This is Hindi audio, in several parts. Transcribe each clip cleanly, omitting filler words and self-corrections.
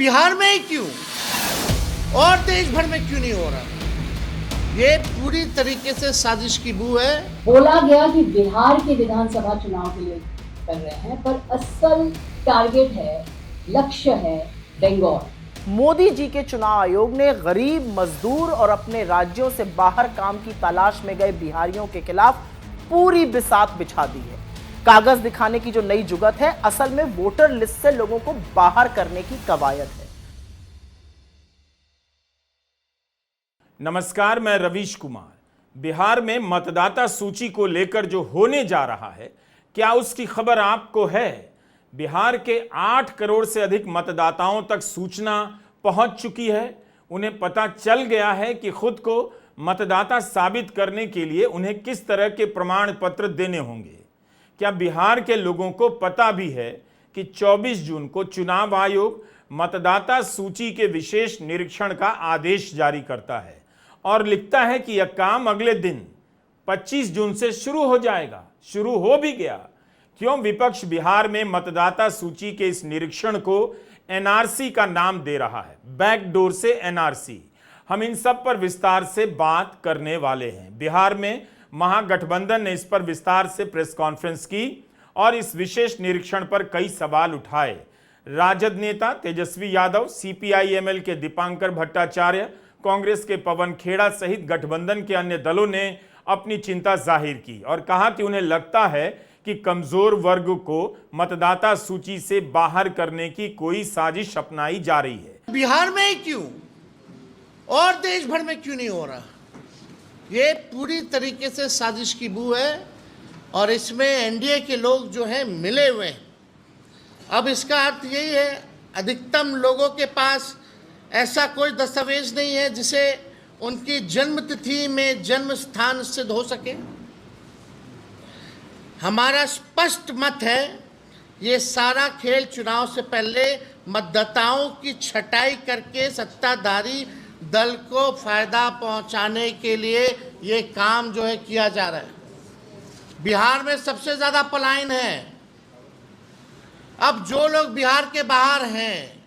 बिहार में ही क्यों और देश भर में क्यों नहीं हो रहा? ये पूरी तरीके से साजिश की बू है। बोला गया कि बिहार के विधानसभा चुनाव के लिए कर रहे हैं, पर असल टारगेट है, लक्ष्य है बंगाल। मोदी जी के चुनाव आयोग ने गरीब, मजदूर और अपने राज्यों से बाहर काम की तलाश में गए बिहारियों के खिलाफ पूरी बिसात बिछा दी है। कागज दिखाने की जो नई जुगत है, असल में वोटर लिस्ट से लोगों को बाहर करने की कवायद है। नमस्कार, मैं रवीश कुमार। बिहार में मतदाता सूची को लेकर जो होने जा रहा है, क्या उसकी खबर आपको है? बिहार के 8 करोड़ से अधिक मतदाताओं तक सूचना पहुंच चुकी है। उन्हें पता चल गया है कि खुद को मतदाता साबित करने के लिए उन्हें किस तरह के प्रमाण पत्र देने होंगे। क्या बिहार के लोगों को पता भी है कि 24 जून को चुनाव आयोग मतदाता सूची के विशेष निरीक्षण का आदेश जारी करता है और लिखता है कि यह काम अगले दिन 25 जून से शुरू हो जाएगा। शुरू हो भी गया। क्यों विपक्ष बिहार में मतदाता सूची के इस निरीक्षण को एनआरसी का नाम दे रहा है? बैकडोर से एनआरसी। हम इन सब पर विस्तार से बात करने वाले हैं। बिहार में महागठबंधन ने इस पर विस्तार से प्रेस कॉन्फ्रेंस की और इस विशेष निरीक्षण पर कई सवाल उठाए। राजद नेता तेजस्वी यादव, सीपीआई-एमएल के दीपांकर भट्टाचार्य, कांग्रेस के पवन खेड़ा सहित गठबंधन के अन्य दलों ने अपनी चिंता जाहिर की और कहा कि उन्हें लगता है कि कमजोर वर्ग को मतदाता सूची से बाहर करने की कोई साजिश अपनाई जा रही है। बिहार में ही क्यों और देश भर में क्यों नहीं हो रहा? ये पूरी तरीके से साजिश की बू है और इसमें एनडीए के लोग जो हैं मिले हुए हैं। अब इसका अर्थ यही है, अधिकतम लोगों के पास ऐसा कोई दस्तावेज नहीं है जिसे उनकी जन्म तिथि में जन्म स्थान सिद्ध हो सके। हमारा स्पष्ट मत है, ये सारा खेल चुनाव से पहले मतदाताओं की छटाई करके सत्ताधारी दल को फायदा पहुंचाने के लिए ये काम जो है किया जा रहा है। बिहार में सबसे ज्यादा पलायन है। अब जो लोग बिहार के बाहर हैं,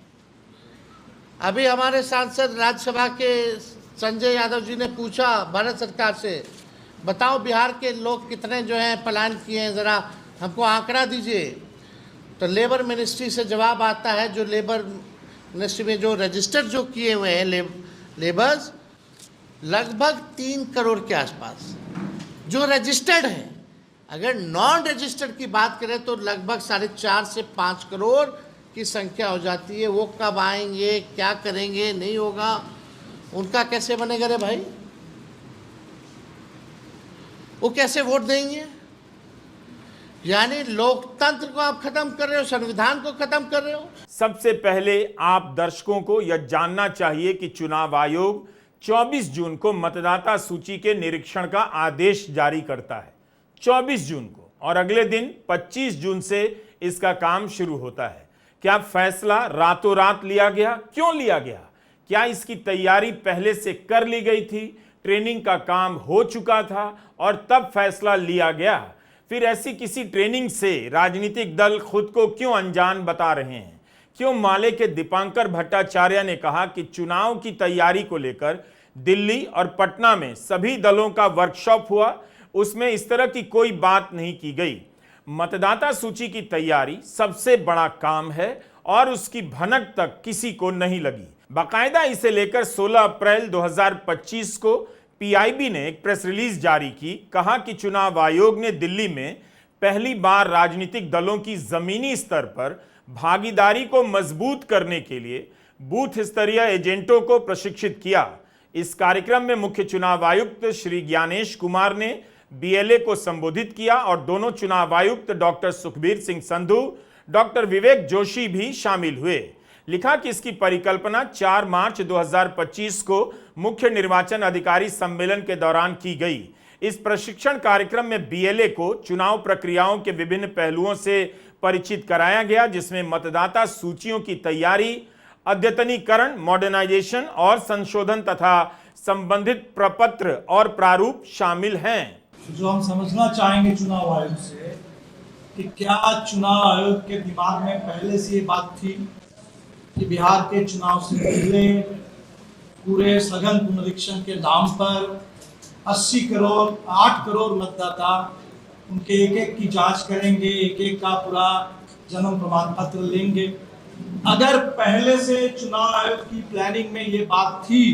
अभी हमारे सांसद राज्यसभा के संजय यादव जी ने पूछा भारत सरकार से, बताओ बिहार के लोग कितने जो हैं पलायन किए हैं, ज़रा हमको आंकड़ा दीजिए। तो लेबर मिनिस्ट्री से जवाब आता है, जो लेबर मिनिस्ट्री में जो रजिस्टर जो किए हुए हैं लेबर्स, लगभग 3 करोड़ के आसपास जो रजिस्टर्ड हैं। अगर नॉन रजिस्टर्ड की बात करें तो लगभग 4.5 से 5 करोड़ की संख्या हो जाती है। वो कब आएंगे, क्या करेंगे, नहीं होगा, उनका कैसे बनेगा रे भाई? वो कैसे वोट देंगे? यानी लोकतंत्र को आप खत्म कर रहे हो, संविधान को खत्म कर रहे हो। सबसे पहले आप दर्शकों को यह जानना चाहिए कि चुनाव आयोग 24 जून को मतदाता सूची के निरीक्षण का आदेश जारी करता है, 24 जून को, और अगले दिन 25 जून से इसका काम शुरू होता है। क्या फैसला रातों रात लिया गया? क्यों लिया गया? क्या इसकी तैयारी पहले से कर ली गई थी? ट्रेनिंग का काम हो चुका था और तब फैसला लिया गया? फिर ऐसी किसी ट्रेनिंग से राजनीतिक दल खुद को क्यों अनजान बता रहे हैं? क्यों माले के दीपांकर भट्टाचार्य ने कहा कि चुनाव की तैयारी को लेकर दिल्ली और पटना में सभी दलों का वर्कशॉप हुआ, उसमें इस तरह की कोई बात नहीं की गई। मतदाता सूची की तैयारी सबसे बड़ा काम है और उसकी भनक तक किसी को नहीं लगी। बाकायदा इसे लेकर 16 अप्रैल 2025 को पीआईबी ने एक प्रेस रिलीज जारी की। कहा कि चुनाव आयोग ने दिल्ली में पहली बार राजनीतिक दलों की जमीनी स्तर पर भागीदारी को मजबूत करने के लिए बूथ स्तरीय एजेंटों को प्रशिक्षित किया। इस कार्यक्रम में मुख्य चुनाव आयुक्त श्री ज्ञानेश कुमार ने बीएलए को संबोधित किया और दोनों चुनाव आयुक्त डॉक्टर सुखबीर सिंह संधू, डॉक्टर विवेक जोशी भी शामिल हुए। लिखा कि इसकी परिकल्पना 4 मार्च 2025 को मुख्य निर्वाचन अधिकारी सम्मेलन के दौरान की गई। इस प्रशिक्षण कार्यक्रम में बीएलए को चुनाव प्रक्रियाओं के विभिन्न पहलुओं से परिचित कराया गया, जिसमें मतदाता सूचियों की तैयारी, अद्यतनीकरण, मॉडर्नाइजेशन और संशोधन तथा संबंधित प्रपत्र और प्रारूप शामिल हैं। जो हम समझना चाहेंगे चुनाव आयोग से कि क्या चुनाव आयोग के दिमाग में पहले से ये बात थी कि बिहार के चुनाव से पहले पूरे सघन पुनरीक्षण के नाम पर 80 करोड़ 8 करोड़ मतदाता उनके एक एक की जांच करेंगे, एक एक का पूरा जन्म प्रमाण पत्र लेंगे। अगर पहले से चुनाव आयोग की प्लानिंग में ये बात थी,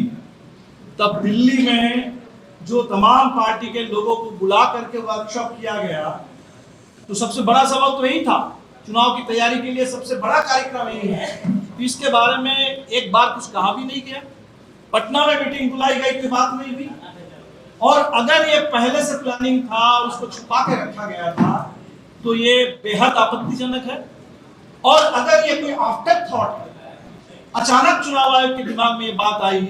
तब दिल्ली में जो तमाम पार्टी के लोगों को बुला करके वर्कशॉप किया गया, तो सबसे बड़ा सबक तो यही था। चुनाव की तैयारी के लिए सबसे बड़ा कार्यक्रम यही है। तो इसके बारे में एक बार कुछ कहा भी नहीं गया। पटना में मीटिंग बुलाई गई, कोई बात नहीं हुई। और अगर ये पहले से प्लानिंग था और उसको छुपा के रखा गया था, तो ये बेहद आपत्तिजनक है। और अगर ये कोई आफ्टर थॉट है, अचानक चुनाव आयोग के दिमाग में ये बात आई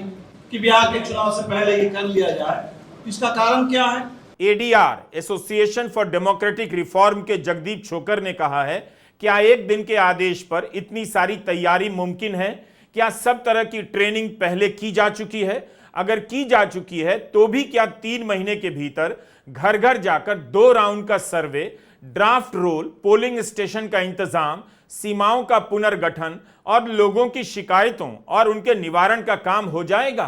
कि बिहार के चुनाव से पहले ये कर लिया जाए, तो इसका कारण क्या है? ADR association for democratic reform के जगदीप छोकर ने कहा है, क्या एक दिन के आदेश पर इतनी सारी तैयारी मुमकिन है? क्या सब तरह की ट्रेनिंग पहले की जा चुकी है? अगर की जा चुकी है तो भी क्या 3 महीने के भीतर घर घर जाकर 2 राउंड का सर्वे, ड्राफ्ट रोल, पोलिंग स्टेशन का इंतजाम, सीमाओं का पुनर्गठन और लोगों की शिकायतों और उनके निवारण का काम हो जाएगा?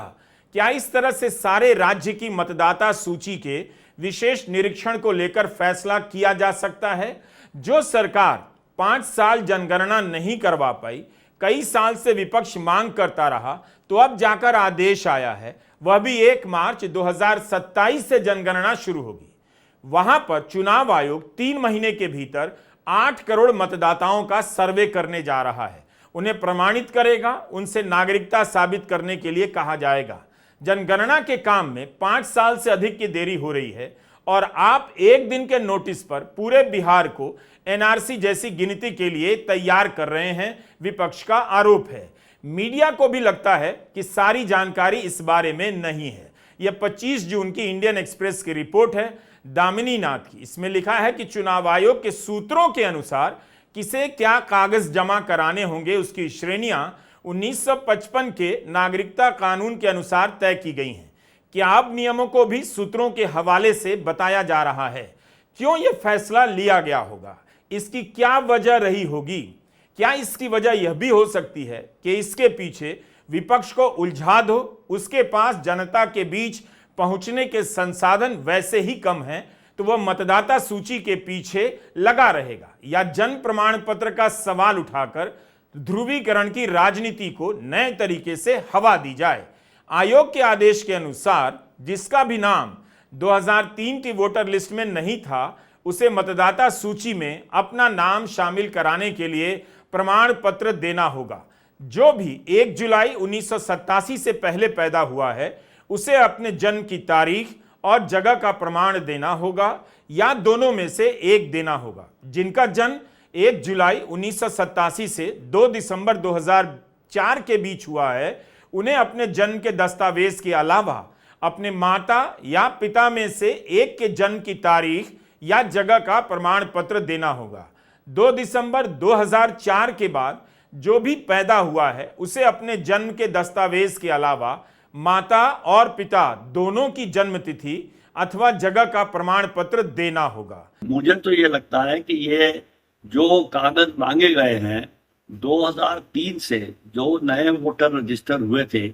क्या इस तरह से सारे राज्य की मतदाता सूची के विशेष निरीक्षण को लेकर फैसला किया जा सकता है? जो सरकार 5 साल जनगणना नहीं करवा पाई, कई साल से विपक्ष मांग करता रहा, तो अब जाकर आदेश आया है, वह भी 1 मार्च 2027 से जनगणना शुरू होगी। वहां पर चुनाव आयोग 3 महीने के भीतर 8 करोड़ मतदाताओं का सर्वे करने जा रहा है। उन्हें प्रमाणित करेगा, उनसे नागरिकता साबित करने के लिए कहा जाएगा। जनगणना के काम में 5 साल से अधिक की देरी हो रही है और आप एक दिन के नोटिस पर पूरे बिहार को एनआरसी जैसी गिनती के लिए तैयार कर रहे हैं, विपक्ष का आरोप है। मीडिया को भी लगता है कि सारी जानकारी इस बारे में नहीं है। यह 25 जून की इंडियन एक्सप्रेस की रिपोर्ट है, दामिनी नाथ की। इसमें लिखा है कि चुनाव आयोग के सूत्रों के अनुसार किसे क्या कागज जमा कराने होंगे, उसकी श्रेणियां 1955 के नागरिकता कानून के अनुसार तय की गई हैं। क्या अब नियमों को भी सूत्रों के हवाले से बताया जा रहा है? क्यों यह फैसला लिया गया होगा? इसकी क्या वजह रही होगी? क्या इसकी वजह यह भी हो सकती है कि इसके पीछे विपक्ष को उलझा दो, उसके पास जनता के बीच पहुंचने के संसाधन वैसे ही कम हैं, तो वह मतदाता सूची के पीछे लगा रहेगा, या जन प्रमाण पत्र का सवाल उठाकर ध्रुवीकरण की राजनीति को नए तरीके से हवा दी जाए? आयोग के आदेश के अनुसार जिसका भी नाम 2003 की वोटर लिस्ट में नहीं था, उसे मतदाता सूची में अपना नाम शामिल कराने के लिए प्रमाण पत्र देना होगा। जो भी 1 जुलाई 1987 से पहले पैदा हुआ है, उसे अपने जन्म की तारीख और जगह का प्रमाण देना होगा, या दोनों में से एक देना होगा। जिनका जन्म 1 जुलाई 1987 से 2 दिसंबर 2004 के बीच हुआ है, उन्हें अपने जन्म के दस्तावेज के अलावा अपने माता या पिता में से एक के जन्म की तारीख या जगह का प्रमाण पत्र देना होगा। 2 दिसंबर 2004 के बाद जो भी पैदा हुआ है, उसे अपने जन्म के दस्तावेज के अलावा माता और पिता दोनों की जन्म तिथि अथवा जगह का प्रमाण पत्र देना होगा। मुझे तो ये लगता है कि ये जो कागज मांगे गए हैं 2003 से जो नए वोटर रजिस्टर हुए थे,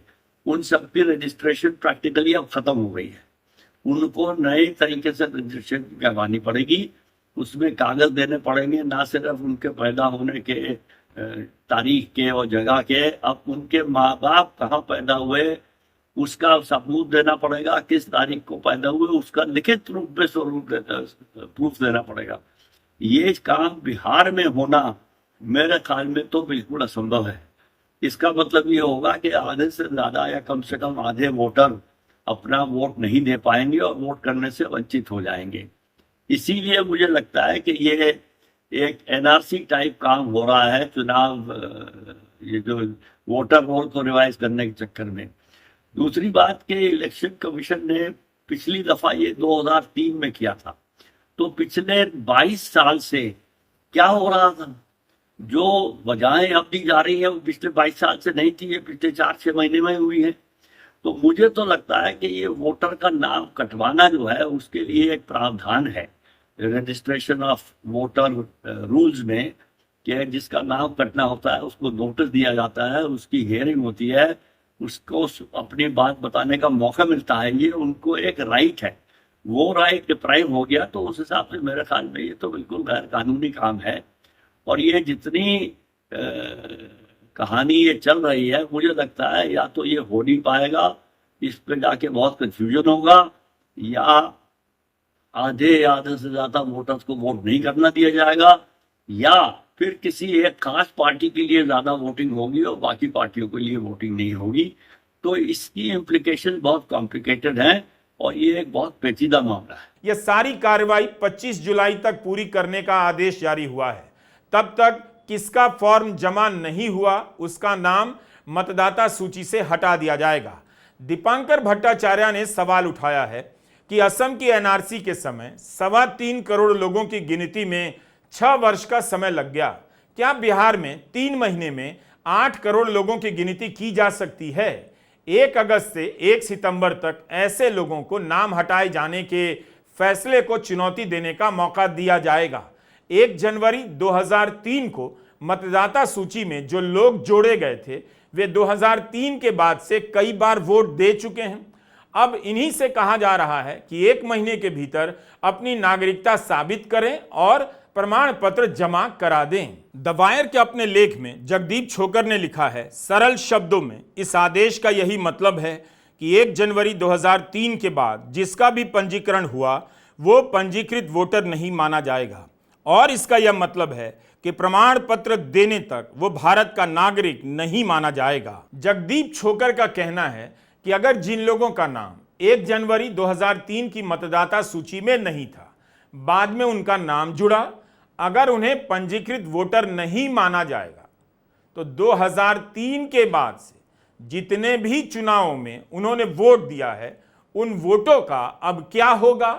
उन सब की रजिस्ट्रेशन प्रैक्टिकली अब खत्म हो गई है। उनको नए तरीके से रजिस्ट्रेशन करवानी पड़ेगी, उसमें कागज देने पड़ेंगे, ना सिर्फ उनके पैदा होने के तारीख के और जगह के, अब उनके माँ बाप कहाँ पैदा हुए उसका सबूत देना पड़ेगा, किस तारीख को पैदा हुए उसका लिखित रूप में प्रूफ देना पड़ेगा। ये काम बिहार में होना मेरे ख्याल में तो बिल्कुल असंभव है। इसका मतलब ये होगा कि आधे से ज्यादा या कम से कम आधे वोटर अपना वोट नहीं दे पाएंगे और वोट करने से वंचित हो जाएंगे। इसीलिए मुझे लगता है कि ये एक एनआरसी टाइप काम हो रहा है चुनाव, ये जो वोटर रोल को रिवाइज करने के चक्कर में। दूसरी बात कि इलेक्शन कमीशन ने पिछली दफा ये 2003 में किया था, तो पिछले 22 साल से क्या हो रहा था? जो वजहें अब दी जा रही है वो पिछले 22 साल से नहीं थी, ये पिछले 4-6 महीने में हुई है। तो मुझे तो लगता है कि ये वोटर का नाम कटवाना जो है उसके लिए एक प्रावधान है रजिस्ट्रेशन ऑफ वोटर रूल्स में, कि जिसका नाम कटना होता है उसको नोटिस दिया जाता है, उसकी हियरिंग होती है, उसको अपनी बात बताने का मौका मिलता है। ये उनको एक राइट है। वो राइट डिप्राइव हो गया तो उस हिसाब से मेरे ख्याल में ये तो बिल्कुल गैर कानूनी काम है। और ये जितनी कहानी ये चल रही है, मुझे लगता है या तो ये हो नहीं पाएगा, इस पे जाके बहुत कंफ्यूजन होगा, या आधे से ज्यादा वोटर्स को वोट नहीं करना दिया जाएगा, या फिर किसी एक खास पार्टी के लिए ज्यादा वोटिंग होगी और बाकी पार्टियों के लिए वोटिंग नहीं होगी। तो इसकी इम्प्लीकेशन बहुत कॉम्प्लिकेटेड है और ये एक बहुत पेचीदा मामला है। यह सारी कार्रवाई 25 जुलाई तक पूरी करने का आदेश जारी हुआ है। तब तक किसका फॉर्म जमा नहीं हुआ उसका नाम मतदाता सूची से हटा दिया जाएगा। दीपांकर भट्टाचार्य ने सवाल उठाया है कि असम की एनआरसी के समय 3.25 करोड़ लोगों की गिनती में 6 वर्ष का समय लग गया। क्या बिहार में 3 महीने में 8 करोड़ लोगों की गिनती की जा सकती है? 1 अगस्त से 1 सितंबर तक ऐसे लोगों को नाम हटाए जाने के फैसले को चुनौती देने का मौका दिया जाएगा। 1 जनवरी 2003 को मतदाता सूची में जो लोग जोड़े गए थे वे 2003 के बाद से कई बार वोट दे चुके हैं। अब इन्हीं से कहा जा रहा है कि 1 महीने के भीतर अपनी नागरिकता साबित करें और प्रमाण पत्र जमा करा दें। द वायर के अपने लेख में जगदीप छोकर ने लिखा है, सरल शब्दों में इस आदेश का यही मतलब है कि 1 जनवरी 2003 के बाद जिसका भी पंजीकरण हुआ वो पंजीकृत वोटर नहीं माना जाएगा और इसका यह मतलब है कि प्रमाण पत्र देने तक वो भारत का नागरिक नहीं माना जाएगा। जगदीप छोकर का कहना है कि अगर जिन लोगों का नाम 1 जनवरी 2003 की मतदाता सूची में नहीं था, बाद में उनका नाम जुड़ा, अगर उन्हें पंजीकृत वोटर नहीं माना जाएगा तो 2003 के बाद से जितने भी चुनावों में उन्होंने वोट दिया है उन वोटों का अब क्या होगा?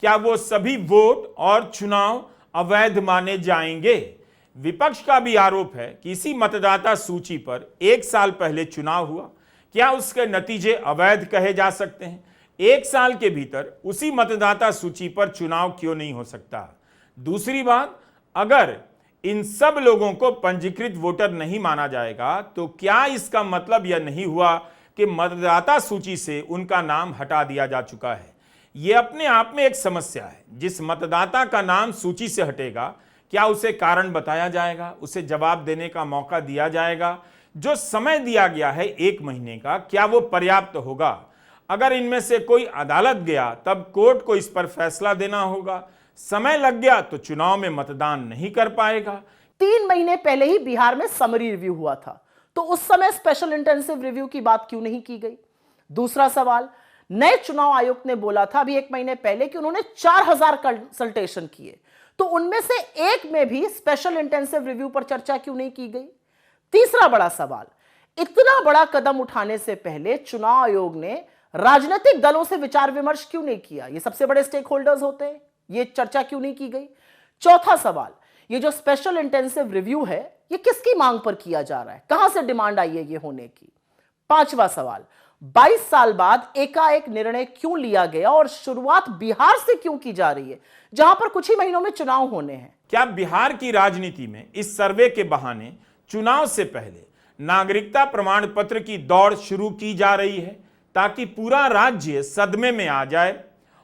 क्या वो सभी वोट और चुनाव अवैध माने जाएंगे? विपक्ष का भी आरोप है कि इसी मतदाता सूची पर 1 साल पहले चुनाव हुआ, क्या उसके नतीजे अवैध कहे जा सकते हैं? 1 साल के भीतर उसी मतदाता सूची पर चुनाव क्यों नहीं हो सकता? दूसरी बात, अगर इन सब लोगों को पंजीकृत वोटर नहीं माना जाएगा तो क्या इसका मतलब यह नहीं हुआ कि मतदाता सूची से उनका नाम हटा दिया जा चुका है? यह अपने आप में एक समस्या है। जिस मतदाता का नाम सूची से हटेगा, क्या उसे कारण बताया जाएगा? उसे जवाब देने का मौका दिया जाएगा? जो समय दिया गया है 1 महीने का, क्या वो पर्याप्त होगा? अगर इनमें से कोई अदालत गया तब कोर्ट को इस पर फैसला देना होगा। समय लग गया तो चुनाव में मतदान नहीं कर पाएगा। 3 महीने पहले ही बिहार में समरी रिव्यू हुआ था, तो उस समय स्पेशल इंटेंसिव रिव्यू की बात क्यों नहीं की गई? दूसरा सवाल, नए चुनाव आयोग ने बोला था अभी 1 महीने पहले कि उन्होंने 4000 कंसल्टेशन किए, तो उनमें से एक में भी स्पेशल इंटेंसिव रिव्यू पर चर्चा क्यों नहीं की गई? तीसरा बड़ा सवाल, इतना बड़ा कदम उठाने से पहले चुनाव आयोग ने राजनीतिक दलों से विचार विमर्श क्यों नहीं किया? ये सबसे बड़े स्टेक होल्डर्स होते हैं, ये चर्चा क्यों नहीं की गई? चौथा सवाल, ये जो स्पेशल इंटेंसिव रिव्यू है ये किसकी मांग पर किया जा रहा है? कहां से डिमांड आई है ये होने की? पांचवा सवाल, 22 साल बाद एकाएक निर्णय क्यों लिया गया और शुरुआत बिहार से क्यों की जा रही है, जहां पर कुछ ही महीनों में चुनाव होने हैं? क्या बिहार की राजनीति में इस सर्वे के बहाने चुनाव से पहले नागरिकता प्रमाण पत्र की दौड़ शुरू की जा रही है ताकि पूरा राज्य सदमे में आ जाए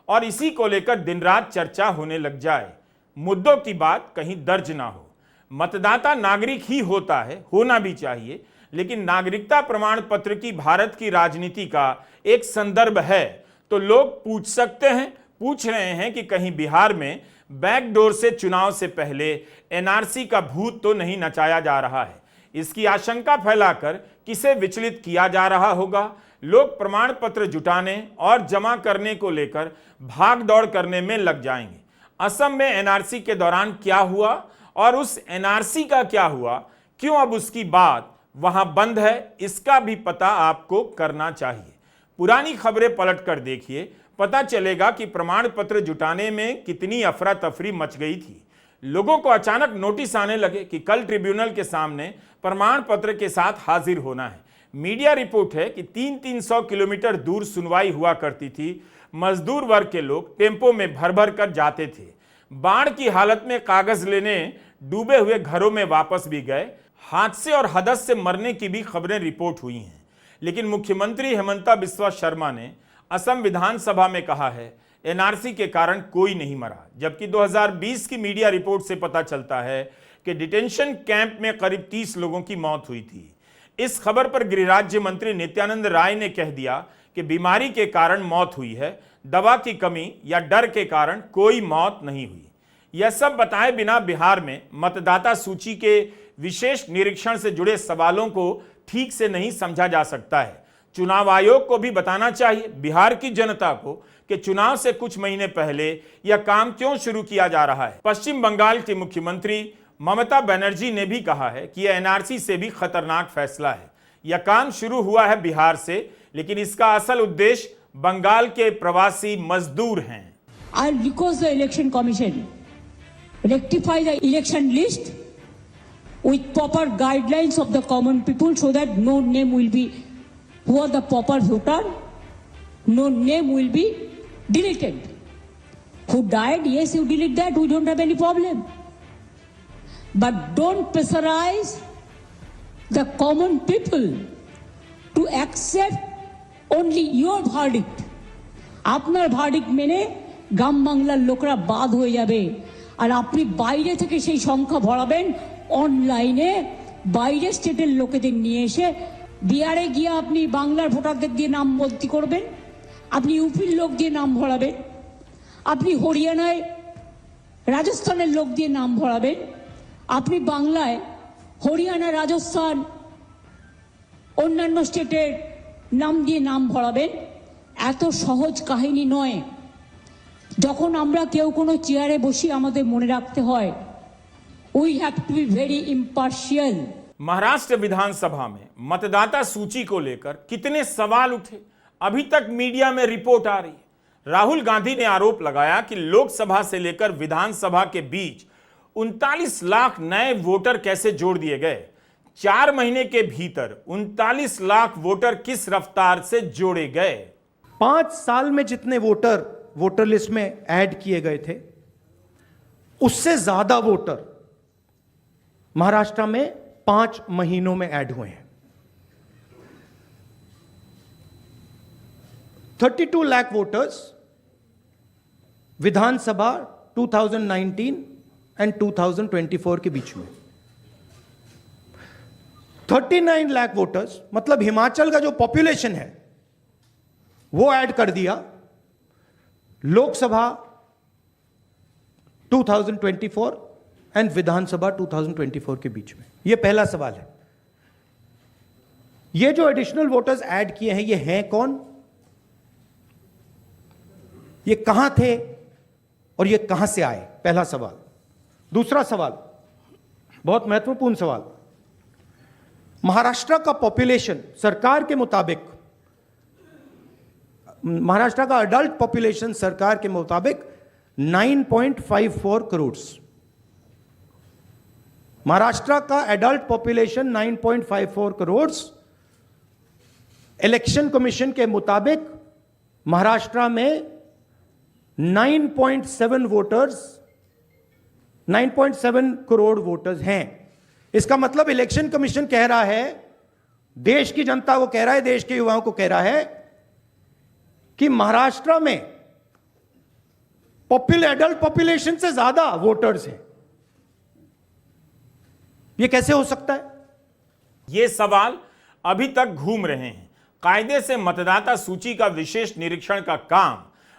और इसी को लेकर दिन रात चर्चा होने लग जाए? मुद्दों की बात कहीं दर्ज ना हो। मतदाता नागरिक ही होता है, होना भी चाहिए, लेकिन नागरिकता प्रमाण पत्र की भारत की राजनीति का एक संदर्भ है। तो लोग पूछ रहे हैं कि कहीं बिहार में बैकडोर से चुनाव से पहले एनआरसी का भूत तो नहीं नचाया जा रहा है। इसकी आशंका फैलाकर किसे विचलित किया जा रहा होगा? लोग प्रमाण पत्र जुटाने और जमा करने को लेकर भाग दौड़ करने में लग जाएंगे। असम में एनआरसी के दौरान क्या हुआ और उस एनआरसी का क्या हुआ, क्यों अब उसकी बात वहां बंद है, इसका भी पता आपको करना चाहिए। पुरानी खबरें पलट कर देखिए, पता चलेगा कि प्रमाण पत्र जुटाने में कितनी अफरा तफरी मच गई थी। लोगों को अचानक नोटिस आने लगे कि कल ट्रिब्यूनल के सामने प्रमाण पत्र के साथ हाजिर होना है। मीडिया रिपोर्ट है कि 300 किलोमीटर दूर सुनवाई हुआ करती थी। मजदूर वर्ग के लोग टेम्पो में भर भर कर जाते थे। बाढ़ की हालत में कागज लेने डूबे हुए घरों में वापस भी गए। हादसे और हदस से मरने की भी खबरें रिपोर्ट हुई हैं। लेकिन मुख्यमंत्री हेमंता बिस्वा शर्मा ने असम विधानसभा में कहा है एनआरसी के कारण कोई नहीं मरा, जबकि 2020 की मीडिया रिपोर्ट से पता चलता है कि डिटेंशन कैंप में करीब 30 लोगों की मौत हुई थी। इस खबर पर गृह राज्य मंत्री नित्यानंद राय ने कह दिया कि बीमारी के कारण मौत हुई है, दवा की कमी या डर के कारण कोई मौत नहीं हुई। यह सब बताए बिना बिहार में मतदाता सूची के विशेष निरीक्षण से जुड़े सवालों को ठीक से नहीं समझा जा सकता है। चुनाव आयोग को भी बताना चाहिए बिहार की जनता को कि चुनाव से कुछ महीने पहले यह काम क्यों शुरू किया जा रहा है। पश्चिम बंगाल की मुख्यमंत्री ममता बनर्जी ने भी कहा है कि यह एनआरसी से भी खतरनाक फैसला है। यह काम शुरू हुआ है बिहार से, लेकिन इसका असल उद्देश्य बंगाल के प्रवासी मजदूर हैं। I request the election commission rectify the election list with proper guidelines of the common people so that no name will be who are the proper voter, no name will be deleted. Who died, yes, you delete that, we don't have any problem. But don't pressurize the common people to accept only your verdict. আপনার ভার্ডিক্ট মেনে গ্রাম বাংলার লোকরা বাদ হয়ে যাবে, আর আপনি বাইরে থেকে সেই সংখ্যা ভরাবেন অনলাইনে, বাইরে স্টেটের লোকেদের নিয়ে এসে বিহারে গিয়ে আপনি বাংলার ভোটারদের দিয়ে নাম ভর্তি করবেন, আপনি ইউপির লোক দিয়ে নাম ভরাবেন, আপনি হরিয়ানায় রাজস্থানের লোক দিয়ে নাম ভরাবেন, আপনি বাংলায় হরিয়ানা রাজস্থান অন্যান্য স্টেটের নাম দিয়ে নাম ভরাবেন। এত সহজ কাহিনী নয়। যখন আমরা কেউ কোনো চেয়ারে বসি আমাদের মনে রাখতে হয় we have to be very impartial. Maharashtra Vidhan Sabha में मतदाता सूची को लेकर कितने सवाल उठे, अभी तक मीडिया में रिपोर्ट आ रही है। राहुल गांधी ने आरोप लगाया कि लोकसभा से लेकर विधानसभा के बीच 39 लाख नए वोटर कैसे जोड़ दिए गए। 4 महीने के भीतर 39 लाख वोटर किस रफ्तार से जोड़े गए। 5 साल में जितने वोटर लिस्ट में ऐड किए गए थे उससे ज्यादा वोटर महाराष्ट्र में 5 महीनों में ऐड हुए हैं। 32 लाख वोटर्स विधानसभा 2019 एंड 2024 के बीच में। 39 लाख वोटर्स मतलब हिमाचल का जो पॉपुलेशन है वो ऐड कर दिया लोकसभा 2024 एंड विधानसभा 2024 के बीच में। यह पहला सवाल है। ये जो एडिशनल वोटर्स ऐड किए हैं ये हैं कौन, ये कहां थे और ये कहां से आए, पहला सवाल। दूसरा सवाल बहुत महत्वपूर्ण सवाल, महाराष्ट्र का पॉपुलेशन सरकार के मुताबिक, महाराष्ट्र का अडल्ट पॉपुलेशन सरकार के मुताबिक 9.54 करोड़। महाराष्ट्र का adult population 9.54 crore. Election commission के मुताबिक महाराष्ट्र में 9.7 करोड़ वोटर्स हैं। इसका मतलब इलेक्शन कमीशन कह रहा है, देश की जनता को कह रहा है, देश के युवाओं को कह रहा है कि महाराष्ट्र में एडल्ट पॉपुलेशन से ज्यादा वोटर्स हैं। यह कैसे हो सकता है? ये सवाल अभी तक घूम रहे हैं। कायदे से मतदाता सूची का विशेष निरीक्षण का काम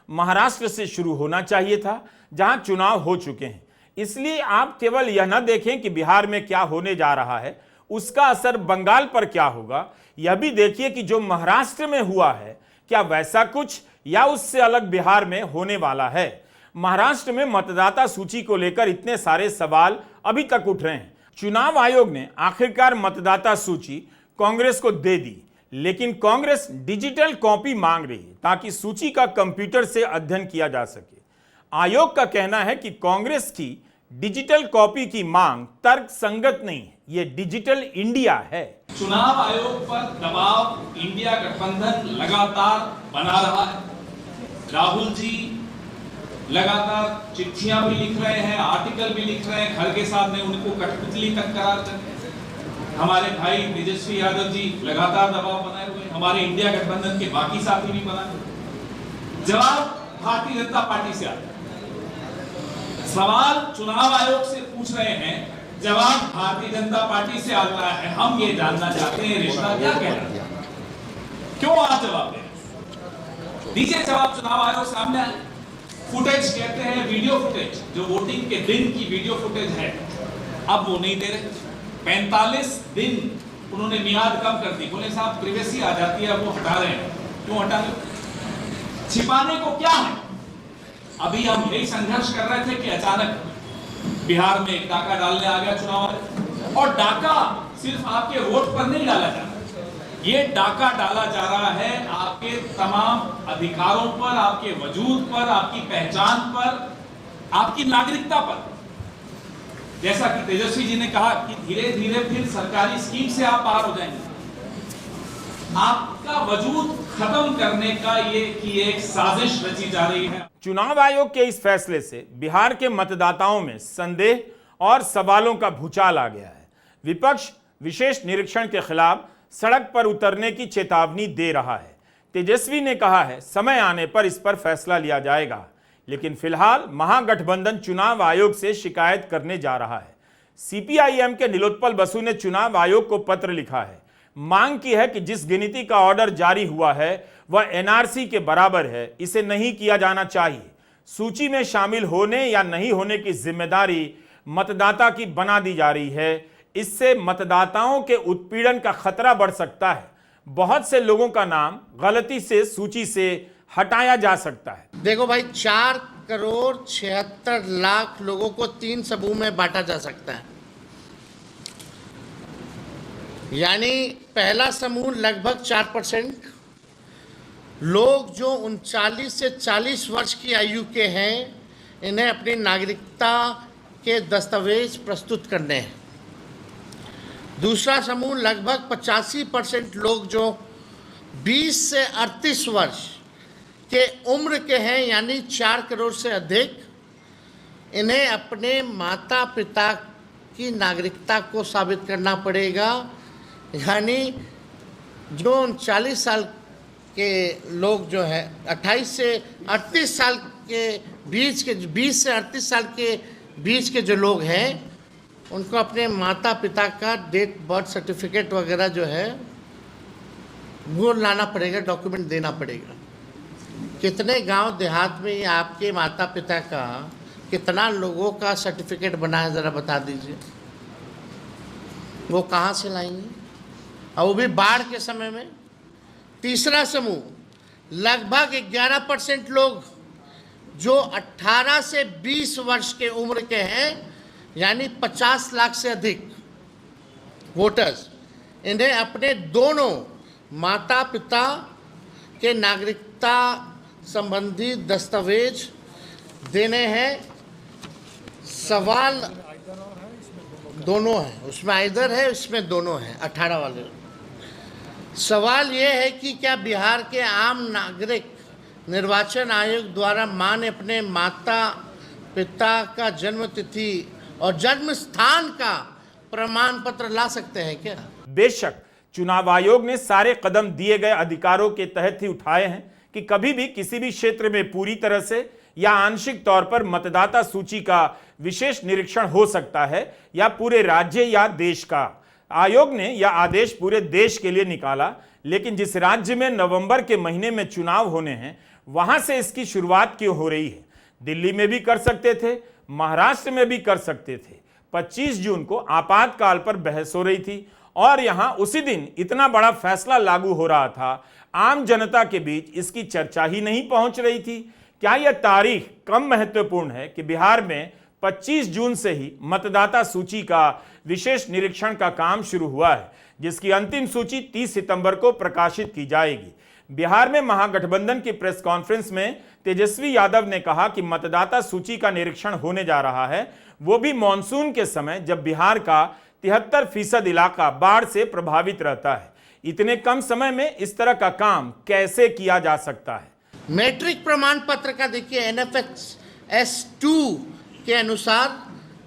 महाराष्ट्र से शुरू होना चाहिए था, जहां चुनाव हो चुके हैं। इसलिए आप केवल यह न देखें कि बिहार में क्या होने जा रहा है, उसका असर बंगाल पर क्या होगा, यह भी देखिए कि जो महाराष्ट्र में हुआ है क्या वैसा कुछ या उससे अलग बिहार में होने वाला है। महाराष्ट्र में मतदाता सूची को लेकर इतने सारे सवाल अभी तक उठ रहे हैं। चुनाव आयोग ने आखिरकार मतदाता सूची कांग्रेस को दे दी, लेकिन कांग्रेस डिजिटल कॉपी मांग रही है ताकि सूची का कंप्यूटर से अध्ययन किया जा सके। आयोग का कहना है कि कांग्रेस की डिजिटल कॉपी की मांग तर्क संगत नहीं है, ये डिजिटल इंडिया है। चुनाव आयोग पर दबाव इंडिया गठबंधन लगातार बना रहा है। राहुल जी लगातार चिट्ठियां भी लिख रहे हैं, आर्टिकल भी लिख रहे हैं, खड़गे साहब ने उनको कठपुतली तक करार कर। हमारे भाई तेजस्वी यादव जी लगातार दबाव बनाए हुए, हमारे इंडिया गठबंधन के बाकी साथी भी बनाए। जवाब भारतीय जनता पार्टी से आता है। सवाल चुनाव आयोग से पूछ रहे हैं, जवाब भारतीय जनता पार्टी से आता है। हम ये जानना चाहते हैं रिश्ता क्या कह रहा है, क्यों आप जवाब दें? दीजिए जवाब। चुनाव आयोग सामने आए, फुटेज कहते हैं, वीडियो फुटेज जो वोटिंग के दिन की वीडियो फुटेज है, अब वो नहीं दे रहे। 45 दिन उन्होंने मियाद कम कर दी। बोले साहब प्रिवेसी आ जाती है, वो हटा रहे हैं। क्यों हटा रहे? छिपाने को क्या है? अभी हम यही संघर्ष कर रहे थे कि अचानक बिहार में एक डाका डालने आ गया चुनाव आयोग। और डाका सिर्फ आपके वोट पर नहीं डाला जा रहा, ये डाका डाला जा रहा है आपके तमाम अधिकारों पर, आपके वजूद पर, आपकी पहचान पर, आपकी नागरिकता पर। जैसा कि तेजस्वी जी ने कहा कि धीरे धीरे फिर सरकारी स्कीम से आप बाहर हो जाएंगे। आपका वजूद खत्म करने का ये की एक साजिश रची जा रही है। चुनाव आयोग के इस फैसले से बिहार के मतदाताओं में संदेह और सवालों का भूचाल आ गया है। विपक्ष विशेष निरीक्षण के खिलाफ सड़क पर उतरने की चेतावनी दे रहा है। तेजस्वी ने कहा है समय आने पर इस पर फैसला लिया जाएगा, लेकिन फिलहाल महागठबंधन चुनाव आयोग से शिकायत करने जा रहा है। सीपीआईएम के नीलोत्पल बसु ने चुनाव आयोग को पत्र लिखा है, मांग की है कि जिस गिनती का ऑर्डर जारी हुआ है वह एनआरसी के बराबर है, इसे नहीं किया जाना चाहिए। सूची में शामिल होने या नहीं होने की जिम्मेदारी मतदाता की बना दी जा रही है। इससे मतदाताओं के उत्पीड़न का खतरा बढ़ सकता है। बहुत से लोगों का नाम गलती से सूची से हटाया जा सकता है। देखो भाई, 4,76,00,000 लोगों को 3 समूह में बांटा जा सकता है। यानी पहला समूह लगभग 4% लोग जो 39 से 40 वर्ष की आयु के हैं, इन्हें अपनी नागरिकता के दस्तावेज प्रस्तुत करने हैं। दूसरा समूह लगभग 85% लोग जो 20 से 38 वर्ष के उम्र के हैं, यानी 4 करोड़ से अधिक, इन्हें अपने माता पिता की नागरिकता को साबित करना पड़ेगा। यानी जो 39 साल के लोग जो है 28 से 38 साल के बीच के 20 से 38 साल के बीच के जो लोग हैं, उनको अपने माता पिता का डेट बर्थ सर्टिफिकेट वगैरह जो है वो लाना पड़ेगा, डॉक्यूमेंट देना पड़ेगा। कितने गांव देहात में आपके माता पिता का, कितना लोगों का सर्टिफिकेट बना है, ज़रा बता दीजिए। वो कहाँ से लाएंगे, और वो भी बाढ़ के समय में। तीसरा समूह लगभग 11% लोग जो 18 से 20 वर्ष के उम्र के हैं, यानी 50 लाख से अधिक वोटर्स, इन्हें अपने दोनों माता पिता के नागरिकता संबंधी दस्तावेज देने हैं। सवाल दोनों है, उसमें आइदर है, इसमें दोनों है, 18 वाले। सवाल ये है कि क्या बिहार के आम नागरिक निर्वाचन आयोग द्वारा मान्य अपने माता पिता का जन्म तिथि और जन्म स्थान का प्रमाण पत्र ला सकते हैं क्या? बेशक चुनाव आयोग ने सारे कदम दिए गए अधिकारों के तहत ही उठाए हैं कि कभी भी किसी भी क्षेत्र में पूरी तरह से या आंशिक तौर पर मतदाता सूची का विशेष निरीक्षण हो सकता है, या पूरे राज्य या देश का। आयोग ने यह आदेश पूरे देश के लिए निकाला, लेकिन जिस राज्य में नवंबर के महीने में चुनाव होने हैं, वहां से इसकी शुरुआत क्यों हो रही है? दिल्ली में भी कर सकते थे, महाराष्ट्र में भी कर सकते थे। 25 जून को आपातकाल पर बहस हो रही थी और यहां उसी दिन इतना बड़ा फैसला लागू हो रहा था। आम जनता के बीच इसकी चर्चा ही नहीं पहुंच रही थी। क्या यह तारीख कम महत्वपूर्ण है कि बिहार में 25 जून से ही मतदाता सूची का विशेष निरीक्षण का काम शुरू हुआ है, जिसकी अंतिम सूची 30 सितंबर को प्रकाशित की जाएगी। बिहार में महागठबंधन की प्रेस कॉन्फ्रेंस में तेजस्वी यादव ने कहा कि मतदाता सूची का निरीक्षण होने जा रहा है, वो भी मॉनसून के समय जब बिहार का 73% इलाका बाढ़ से प्रभावित रहता है। इतने कम समय में इस तरह का काम कैसे किया जा सकता है? मैट्रिक प्रमाण पत्र का देखिए, S2 के अनुसार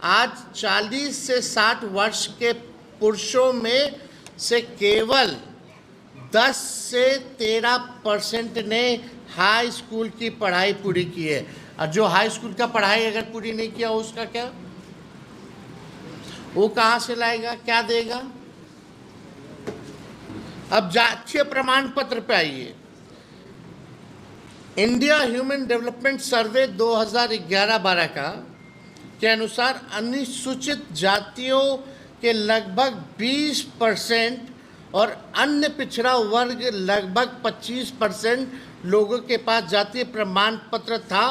आज 40 से 60 वर्ष के पुरुषों में से केवल 10 से 13% ने हाई स्कूल की पढ़ाई पूरी की है। और जो हाई स्कूल का पढ़ाई अगर पूरी नहीं किया उसका क्या, वो कहाँ से लाएगा, क्या देगा? अब जातीय प्रमाण पत्र पे आइए। इंडिया ह्यूमन डेवलपमेंट सर्वे 2011-12 का के अनुसार अनुसूचित जातियों के लगभग 20% और अन्य पिछड़ा वर्ग लगभग 25% लोगों के पास जातीय प्रमाण पत्र था।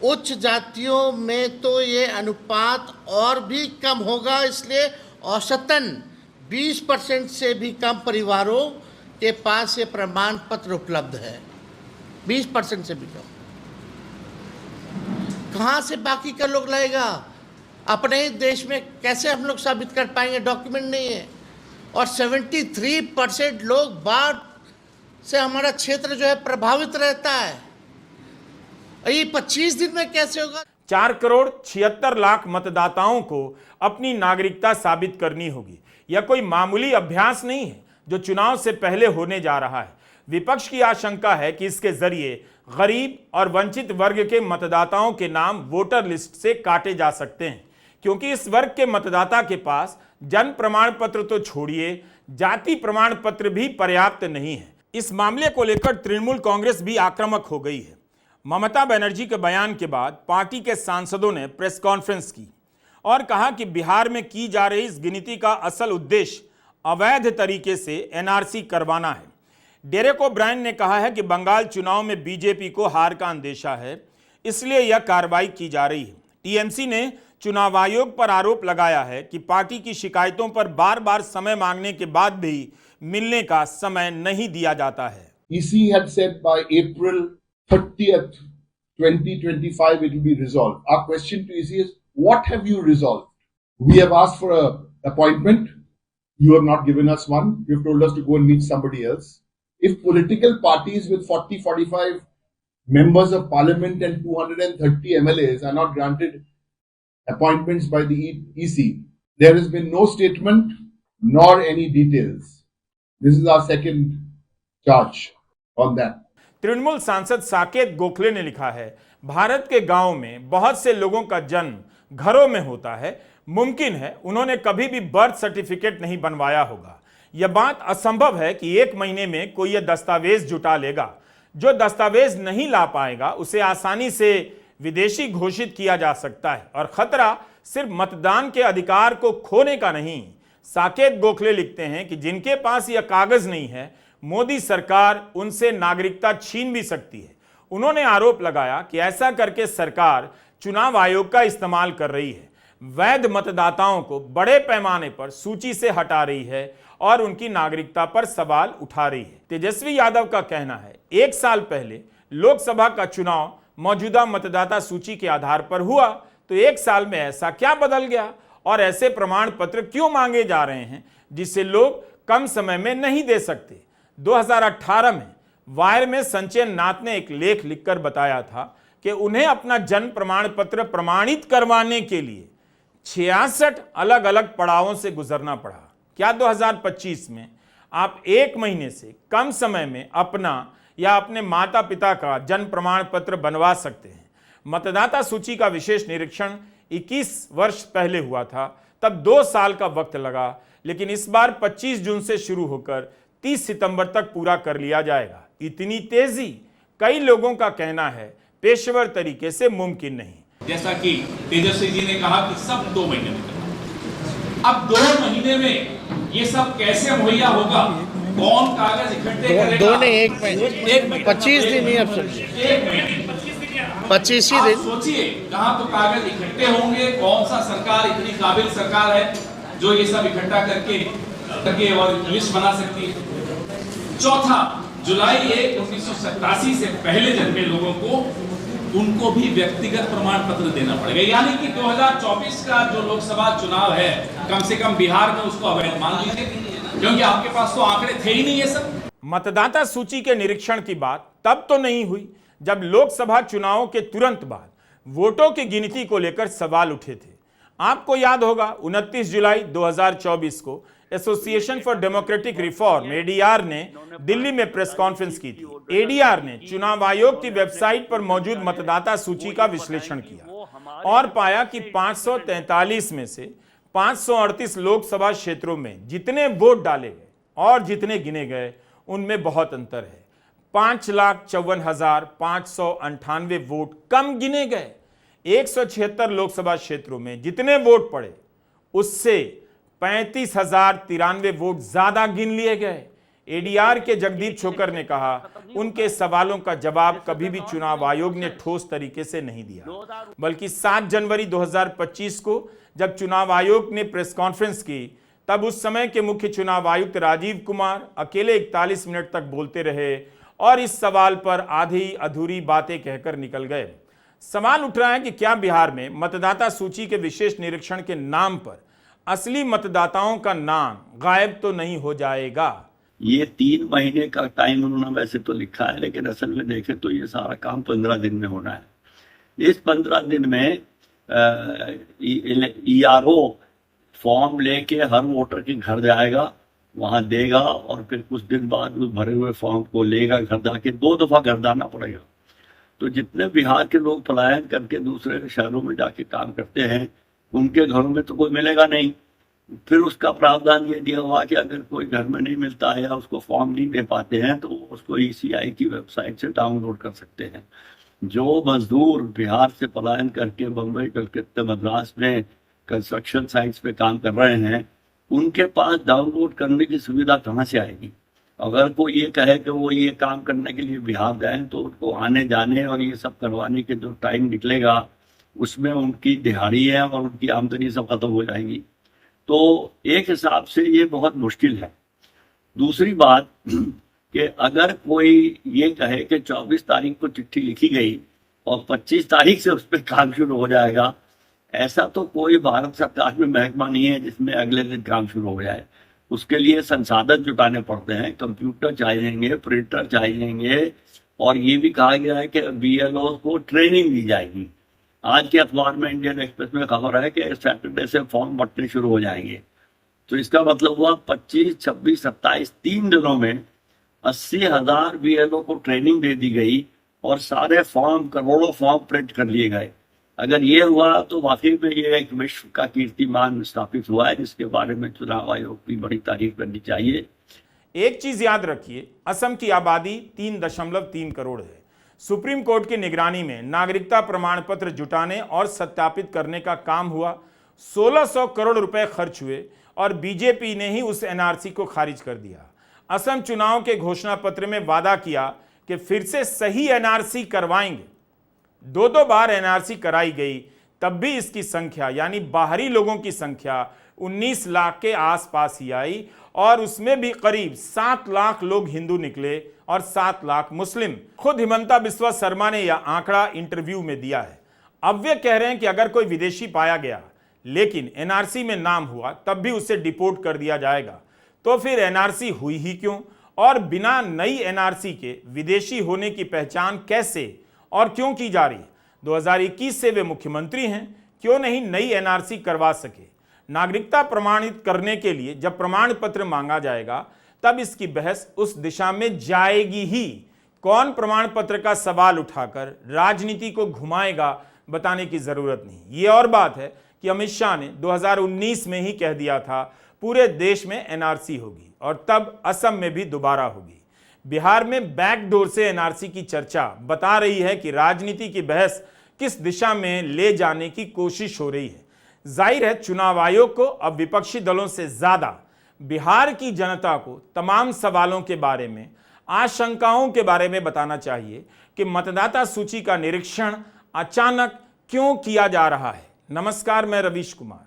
उच्च जातियों में तो ये अनुपात और भी कम होगा, इसलिए औसतन 20% से भी कम परिवारों के पास ये प्रमाण पत्र उपलब्ध है। 20% से भी कम। कहाँ से बाकी का लोग लाएगा? अपने ही देश में कैसे हम लोग साबित कर पाएंगे? डॉक्यूमेंट नहीं है। और 73% लोग बाढ़ से हमारा क्षेत्र जो है प्रभावित रहता है। ये 25 दिन में कैसे होगा? 4 करोड़ 76 लाख मतदाताओं को अपनी नागरिकता साबित करनी होगी। यह कोई मामूली अभ्यास नहीं है जो चुनाव से पहले होने जा रहा है। विपक्ष की आशंका है कि इसके जरिए गरीब और वंचित वर्ग के मतदाताओं के नाम वोटर लिस्ट से काटे जा सकते हैं, क्योंकि इस वर्ग के मतदाता के पास जन्म प्रमाण पत्र तो छोड़िए, जाति प्रमाण पत्र भी पर्याप्त नहीं है। इस मामले को लेकर तृणमूल कांग्रेस भी आक्रामक हो गई है। ममता बनर्जी के बयान के बाद पार्टी के सांसदों ने प्रेस कॉन्फ्रेंस की और कहा कि बिहार में की जा रही इस गिनती का असल उद्देश्य अवैध तरीके से एनआरसी करवाना है। डेरेक ओब्रायन ने कहा है कि बंगाल चुनाव में बीजेपी को हार का अंदेशा है, इसलिए यह कार्रवाई की जा रही है। टीएमसी ने चुनाव आयोग पर आरोप लगाया है कि पार्टी की शिकायतों पर बार बार समय मांगने के बाद भी मिलने का समय नहीं दिया जाता है। EC had said by April 30th, 2025 it will be resolved. Our question to EC is, what have you resolved? We have asked for an appointment. You have not given us one. You have told us to go and meet somebody else. If political parties with 40-45 members of parliament and 230 MLAs are not granted appointments by the EC, there has been no statement nor any details. This is our second charge on that. Trinamool सांसद साकेत गोखले ने लिखा है, भारत के गांव में बहुत से लोगों का जन्म घरों में होता है। मुमकिन है उन्होंने कभी भी बर्थ सर्टिफिकेट नहीं बनवाया होगा। यह बात असंभव है कि 1 महीने में कोई यह दस्तावेज जुटा लेगा। जो दस्तावेज नहीं ला पाएगा उसे आसानी से विदेशी घोषित किया जा सकता है और खतरा सिर्फ मतदान के अधिकार को खोने का नहीं। साकेत गोखले लिखते हैं कि जिनके पास यह कागज नहीं है, मोदी सरकार उनसे नागरिकता छीन भी सकती है। उन्होंने आरोप लगाया कि ऐसा करके सरकार चुनाव आयोग का इस्तेमाल कर रही है, वैध मतदाताओं को बड़े पैमाने पर सूची से हटा रही है और उनकी नागरिकता पर सवाल उठा रही है। तेजस्वी यादव का कहना है, 1 साल पहले लोकसभा का चुनाव मौजूदा मतदाता सूची के आधार पर हुआ, तो 1 साल में ऐसा क्या बदल गया और ऐसे प्रमाण पत्र क्यों मांगे जा रहे हैं जिसे लोग कम समय में नहीं दे सकते। 2018 में वायर में संजय नाथ ने एक लेख लिखकर बताया था कि उन्हें अपना जन्म प्रमाण पत्र प्रमाणित करवाने के लिए 66 अलग अलग पड़ावों से गुजरना पड़ा। क्या 2025 में आप 1 महीने से कम समय में अपना या अपने माता पिता का जन्म प्रमाण पत्र बनवा सकते हैं? मतदाता सूची का विशेष निरीक्षण 21 वर्ष पहले हुआ था, तब 2 साल का वक्त लगा, लेकिन इस बार 25 जून से शुरू होकर 30 सितंबर तक पूरा कर लिया जाएगा। इतनी तेजी, कई लोगों का कहना है, पेशेवर तरीके से मुमकिन नहीं। जैसा कि तेजस्वी जी ने कहा कि सब 2 महीने में करना। अब 2 महीने में ये सब कैसे मुहैया होगा? कौन कागज इकट्ठे करेगा? 2 नहीं, 1 महीने, 25 दिन ही। अब समझिए 25 ही दिन। सोचिए कहाँ तो कागज इकट्ठे होंगे। कौन सा सरकार इतनी काबिल सरकार है जो ये सब इकट्ठा करके और लिस्ट बना सकती है? चौथा, जुलाई 1, 1987 से पहले जन्मे लोगों को उनको भी व्यक्तिगत प्रमाण पत्र देना पड़ेगा। यानी कि 2024 का जो लोकसभा चुनाव है, कम से कम बिहार में उसको अवैध मान लीजिए, क्योंकि आपके पास तो आंकड़े थे ही नहीं। ये सब मतदाता सूची के निरीक्षण की बात तब तो नहीं हुई जब लोकसभा चुनावों के तुरंत बाद वोटों की गिनती को लेकर सवाल उठे थे। आपको याद होगा 29 जुलाई 2024 को association for democratic reform ADR ने दिल्ली में प्रेस कॉन्फ्रेंस की थी। एडीआर ने चुनाव आयोग की वेबसाइट पर मौजूद मतदाता सूची का विश्लेषण किया और पाया कि 543 में से 538 लोकसभा क्षेत्रों में जितने वोट डाले गए और जितने गिने गए उनमें बहुत अंतर है। 5,54,598 वोट कम गिने गए। 176 लोकसभा क्षेत्रों में जितने वोट पड़े उससे 35,093 वोट ज्यादा गिन लिए गए। एडीआर के जगदीप छोकर ने कहा उनके सवालों का जवाब कभी भी चुनाव आयोग ने ठोस तरीके से नहीं दिया, बल्कि 7 जनवरी 2025 को जब चुनाव आयोग ने प्रेस कॉन्फ्रेंस की तब उस समय के मुख्य चुनाव आयुक्त राजीव कुमार अकेले 41 मिनट तक बोलते रहे और इस सवाल पर आधी अधूरी बातें कहकर निकल गए। सवाल उठ रहा है कि क्या बिहार में मतदाता सूची के विशेष निरीक्षण के नाम पर असली मतदाताओं का नाम गायब तो नहीं हो जाएगा? ये 3 महीने का टाइम उन्होंने वैसे तो लिखा है, लेकिन असल में देखे तो ये सारा काम 15 दिन में होना है। इस 15 दिन में ERO फॉर्म लेके हर वोटर के घर जाएगा, वहां देगा और फिर कुछ दिन बाद उस भरे हुए फॉर्म को लेगा, घर जाके 2 दफा घर जाना पड़ेगा। तो जितने बिहार के लोग पलायन करके दूसरे शहरों में जाके काम करते हैं उनके घरों में तो कोई मिलेगा नहीं। फिर उसका प्रावधान ये दिया हुआ कि अगर कोई घर में नहीं मिलता है या उसको फॉर्म नहीं दे पाते हैं तो उसको ECI की वेबसाइट से डाउनलोड कर सकते हैं। जो मजदूर बिहार से पलायन करके बम्बई, कलकत्ता, मद्रास में कंस्ट्रक्शन साइट्स पे काम कर रहे हैं उनके पास डाउनलोड करने की सुविधा कहाँ से आएगी? अगर कोई ये कहे कि वो ये काम करने के लिए बिहार जाए तो उनको आने जाने और ये सब करवाने के जो टाइम निकलेगा उसमें उनकी दिहाड़ी है और उनकी आमदनी सब खत्म हो जाएगी। तो एक हिसाब से ये बहुत मुश्किल है। दूसरी बात कि अगर कोई ये कहे कि 24 तारीख को चिट्ठी लिखी गई और 25 तारीख से उस पर काम शुरू हो जाएगा, ऐसा तो कोई भारत सरकार में महकमा नहीं है जिसमें अगले दिन काम शुरू हो जाए। उसके लिए संसाधन जुटाने पड़ते हैं, कंप्यूटर चाहिएंगे, प्रिंटर चाहिएंगे और ये भी कहा गया है कि BLO को ट्रेनिंग दी जाएगी। आज के अखबार में इंडियन एक्सप्रेस में खबर है कि सैटरडे से फॉर्म बंटने शुरू हो जाएंगे। तो इसका मतलब हुआ 25, 26, 27 3 दिनों में 80,000 BLO को ट्रेनिंग दे दी गई और सारे फॉर्म, करोड़ों फॉर्म प्रिंट कर लिए गए। अगर ये हुआ तो वाकई में ये एक विश्व का कीर्तिमान स्थापित हुआ है जिसके बारे में चुनाव आयोग की बड़ी तारीफ करनी चाहिए। एक चीज याद रखिए, असम की आबादी 3.3 करोड़ है। सुप्रीम कोर्ट की निगरानी में नागरिकता प्रमाण पत्र जुटाने और सत्यापित करने का काम हुआ। 1600 करोड़ रुपए खर्च हुए और बीजेपी ने ही उस NRC को खारिज कर दिया। असम चुनाव के घोषणा पत्र में वादा किया कि फिर से सही NRC करवाएंगे। 2 बार NRC कराई गई, तब भी इसकी संख्या यानी बाहरी लोगों की संख्या 19 लाख के आसपास ही आई और उसमें भी करीब 7 लाख लोग हिंदू निकले और 7 लाख मुस्लिम। खुद हिमंता बिस्वा शर्मा ने यह आंकड़ा इंटरव्यू में दिया है। अब वे कह रहे हैं कि अगर कोई विदेशी पाया गया लेकिन NRC में नाम हुआ तब भी उसे डिपोर्ट कर दिया जाएगा। तो फिर NRC हुई ही क्यों और बिना नई NRC के विदेशी होने की पहचान कैसे और क्यों की जा रही है? 2021 से वे मुख्यमंत्री हैं, क्यों नहीं नई NRC करवा सके? नागरिकता प्रमाणित करने के लिए जब प्रमाण पत्र मांगा जाएगा तब इसकी बहस उस दिशा में जाएगी ही। कौन प्रमाण पत्र का सवाल उठाकर राजनीति को घुमाएगा बताने की जरूरत नहीं। ये और बात है कि अमित शाह ने 2019 में ही कह दिया था पूरे देश में NRC होगी और तब असम में भी दोबारा होगी। बिहार में बैकडोर से NRC की चर्चा बता रही है कि राजनीति की बहस किस दिशा में ले जाने की कोशिश हो रही है। जाहिर है चुनाव आयोग को अब विपक्षी दलों से ज्यादा बिहार की जनता को तमाम सवालों के बारे में, आशंकाओं के बारे में बताना चाहिए कि मतदाता सूची का निरीक्षण अचानक क्यों किया जा रहा है। नमस्कार, मैं रवीश कुमार।